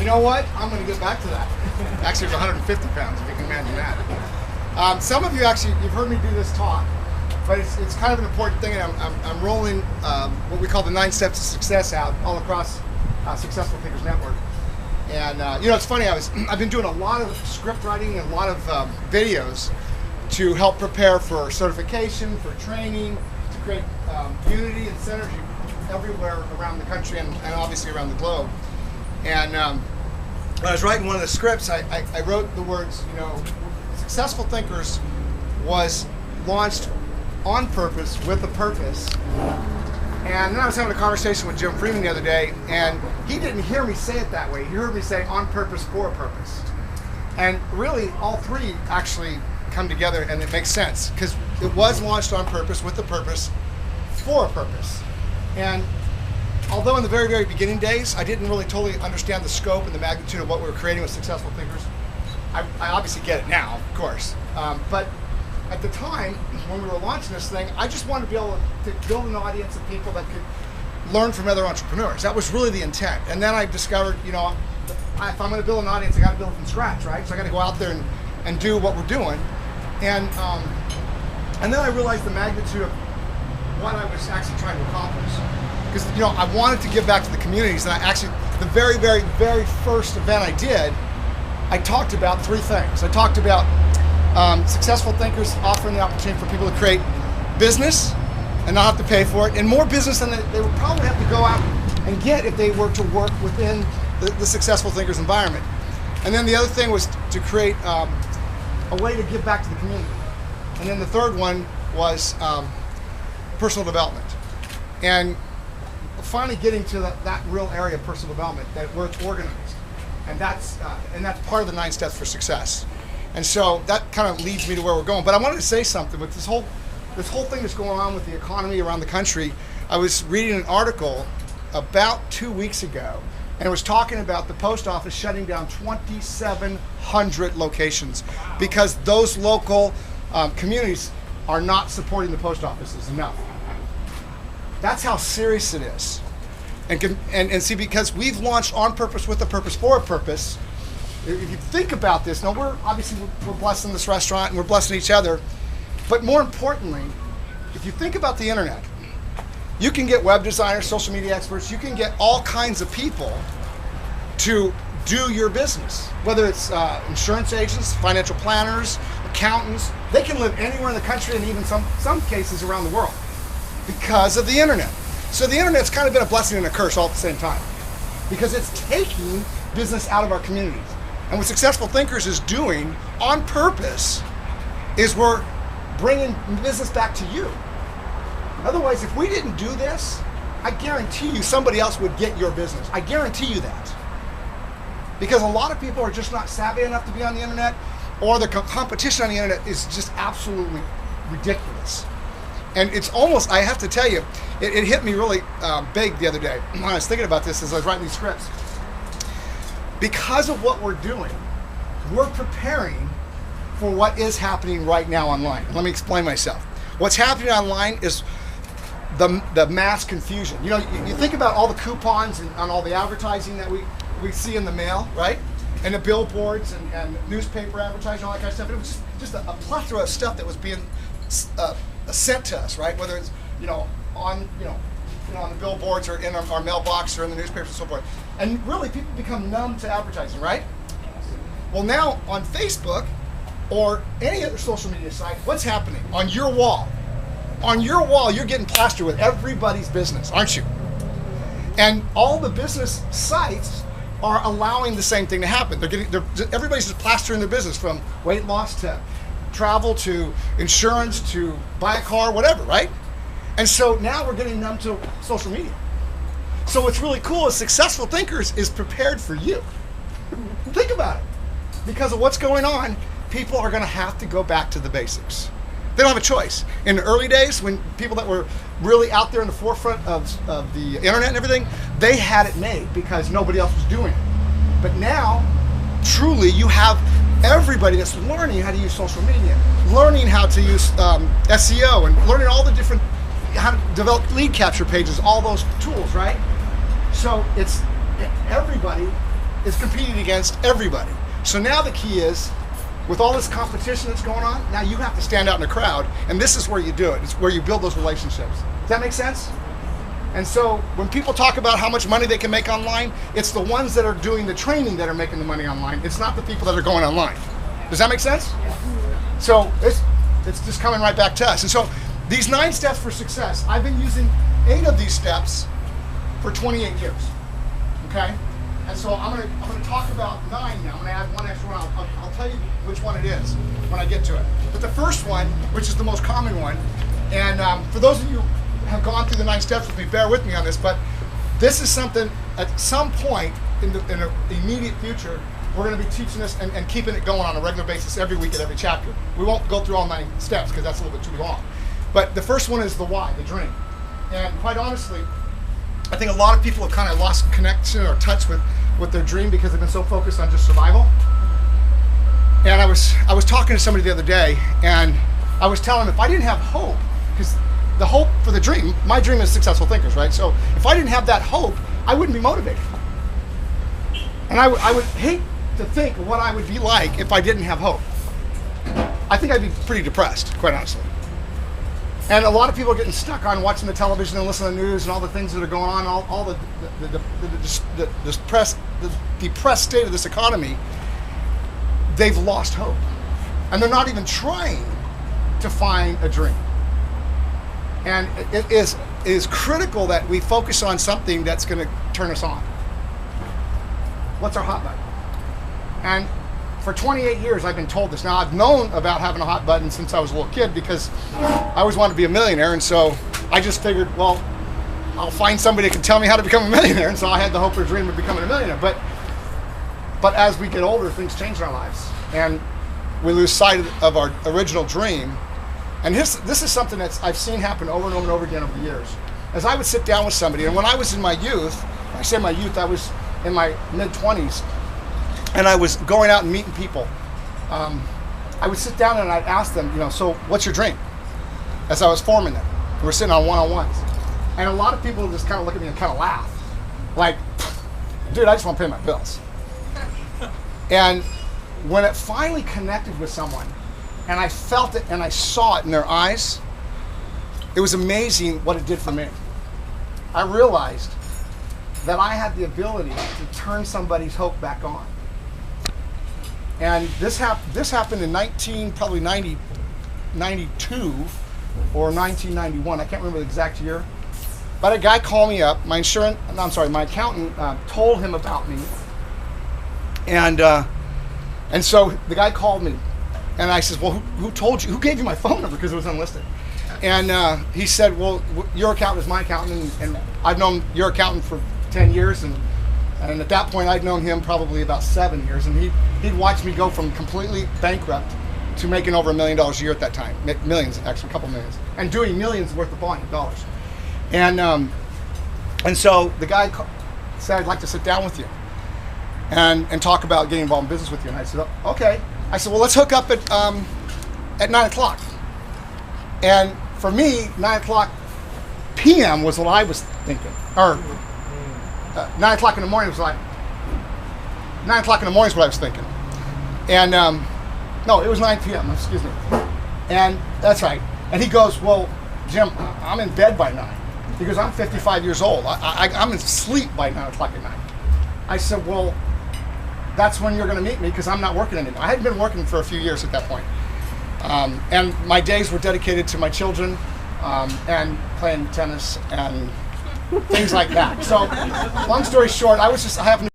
You know what? I'm going to get back to that. Actually, it's 150 pounds, if you can imagine that. Some of you actually, you've heard me do this talk, but it's kind of an important thing, and I'm rolling what we call the 9 steps to success out all across Successful Thinkers Network. And it's funny, I've been doing a lot of script writing and a lot of videos to help prepare for certification, for training, to create unity and synergy everywhere around the country and obviously around the globe. And when I was writing one of the scripts, I wrote the words, Successful Thinkers was launched on purpose with a purpose. And then I was having a conversation with Jim Freeman the other day, and he didn't hear me say it that way. He heard me say on purpose for a purpose. And really, all three actually come together, and it makes sense, because it was launched on purpose with a purpose for a purpose. And although in the very, very beginning days, I didn't really totally understand the scope and the magnitude of what we were creating with Successful Thinkers, I obviously get it now, of course. But at the time, when we were launching this thing, I just wanted to be able to build an audience of people that could learn from other entrepreneurs. That was really the intent. And then I discovered, if I'm going to build an audience, I got to build it from scratch, right? So I got to go out there and do what we're doing. And then I realized the magnitude of what I was actually trying to accomplish. Because, I wanted to give back to the communities. And I actually, the very, very, very first event I did, I talked about 3 things. I talked about Successful Thinkers offering the opportunity for people to create business and not have to pay for it, and more business than they would probably have to go out and get if they were to work within the Successful Thinkers environment. And then the other thing was to create a way to give back to the community. And then the third one was personal development. And finally getting to that real area of personal development where it's organized. And that's part of the 9 steps for success. And so that kind of leads me to where we're going. But I wanted to say something with this whole thing that's going on with the economy around the country. I was reading an article about 2 weeks ago, and it was talking about the post office shutting down 2,700 locations because those local communities are not supporting the post offices enough. That's how serious it is. And see, because we've launched on purpose with a purpose for a purpose. If you think about this, now we're blessing this restaurant and we're blessing each other, but more importantly, if you think about the internet, you can get web designers, social media experts, you can get all kinds of people to do your business, whether it's insurance agents, financial planners, accountants. They can live anywhere in the country and even some cases around the world because of the internet. So the internet's kind of been a blessing and a curse all at the same time because it's taking business out of our communities. And what Successful Thinkers is doing on purpose is we're bringing business back to you. Otherwise, if we didn't do this, I guarantee you somebody else would get your business. I guarantee you that. Because a lot of people are just not savvy enough to be on the internet, or the competition on the internet is just absolutely ridiculous. And it's almost, I have to tell you, it hit me really big the other day when I was thinking about this as I was writing these scripts. Because of what we're doing, we're preparing for what is happening right now online. Let me explain myself. What's happening online is the mass confusion. You think about all the coupons and all the advertising that we see in the mail, right? And the billboards and newspaper advertising, all that kind of stuff. It was just a plethora of stuff that was being sent to us, right? Whether it's on the billboards or in our mailbox or in the newspapers and so forth. And really, people become numb to advertising, right? Well, now on Facebook or any other social media site, what's happening? On your wall, you're getting plastered with everybody's business, aren't you? And all the business sites are allowing the same thing to happen. Everybody's just plastering their business, from weight loss to travel to insurance to buy a car, whatever, right? And so now we're getting numb to social media. So what's really cool is Successful Thinkers is prepared for you. Think about it. Because of what's going on, people are going to have to go back to the basics. They don't have a choice. In the early days, when people that were really out there in the forefront of the internet and everything, they had it made because nobody else was doing it. But now, truly, you have everybody that's learning how to use social media, learning how to use SEO, and learning all the different, how to develop lead capture pages, all those tools, right? So it's everybody is competing against everybody. So now the key is, with all this competition that's going on, now you have to stand out in the crowd, and this is where you do it. It's where you build those relationships. Does that make sense? And so when people talk about how much money they can make online, it's the ones that are doing the training that are making the money online. It's not the people that are going online. Does that make sense? So it's just coming right back to us. And so these 9 steps for success, I've been using 8 of these steps for 28 years. Okay? And so I'm gonna talk about 9 now. I'm gonna add 1 extra one. I'll tell you which one it is when I get to it. But the first one, which is the most common one, and for those of you who have gone through the 9 steps with me, bear with me on this, but this is something at some point in the immediate future, we're going to be teaching this and keeping it going on a regular basis every week at every chapter. We won't go through all 9 steps because that's a little bit too long. But the first one is the why, the dream. And quite honestly, I think a lot of people have kind of lost connection or touch with their dream because they've been so focused on just survival. And I was talking to somebody the other day, and I was telling them if I didn't have hope, because the hope for the dream, my dream is successful thinkers, right? So if I didn't have that hope, I wouldn't be motivated. And I would hate to think of what I would be like if I didn't have hope. I think I'd be pretty depressed, quite honestly. And a lot of people are getting stuck on watching the television and listening to the news and all the things that are going on, all the depressed state of this economy. They've lost hope. And they're not even trying to find a dream. And it is critical that we focus on something that's going to turn us on. What's our hot button? And for 28 years, I've been told this. Now, I've known about having a hot button since I was a little kid because I always wanted to be a millionaire. And so I just figured, well, I'll find somebody that can tell me how to become a millionaire. And so I had the hope or dream of becoming a millionaire. But as we get older, things change in our lives. And we lose sight of our original dream. And this is something that I've seen happen over and over and over again over the years. As I would sit down with somebody, and when I was in my youth, when I say my youth, I was in my mid-20s, and I was going out and meeting people. I would sit down and I'd ask them, so what's your dream? As I was forming them. We were sitting on one-on-ones. And a lot of people just kind of look at me and kind of laugh. Like, dude, I just want to pay my bills. And when it finally connected with someone, and I felt it and I saw it in their eyes, it was amazing what it did for me. I realized that I had the ability to turn somebody's hope back on. And this happened in probably 92 or 1991. I can't remember the exact year. But a guy called me up. My accountant told him about me. And so the guy called me. And I said, well, who told you? Who gave you my phone number? Because it was unlisted. And he said, well, your accountant is my accountant. And I've known your accountant for 10 years. And at that point, I'd known him probably about 7 years. And he'd watched me go from completely bankrupt to making over $1 million a year at that time. Millions, actually, a couple millions. And doing millions worth of volume, dollars. And so the guy said, I'd like to sit down with you and talk about getting involved in business with you. And I said, okay. I said, well, let's hook up at 9 o'clock. And for me, 9 o'clock p.m. was what I was thinking. Or 9 o'clock in the morning was like, 9 o'clock in the morning is what I was thinking. And no, it was 9 p.m., excuse me. And that's right. And he goes, well, Jim, I'm in bed by 9. He goes, I'm 55 years old. I'm asleep by 9 o'clock at night. I said, well, that's when you're going to meet me because I'm not working anymore. I hadn't been working for a few years at that point. And my days were dedicated to my children and playing tennis and things like that. So long story short, I happened to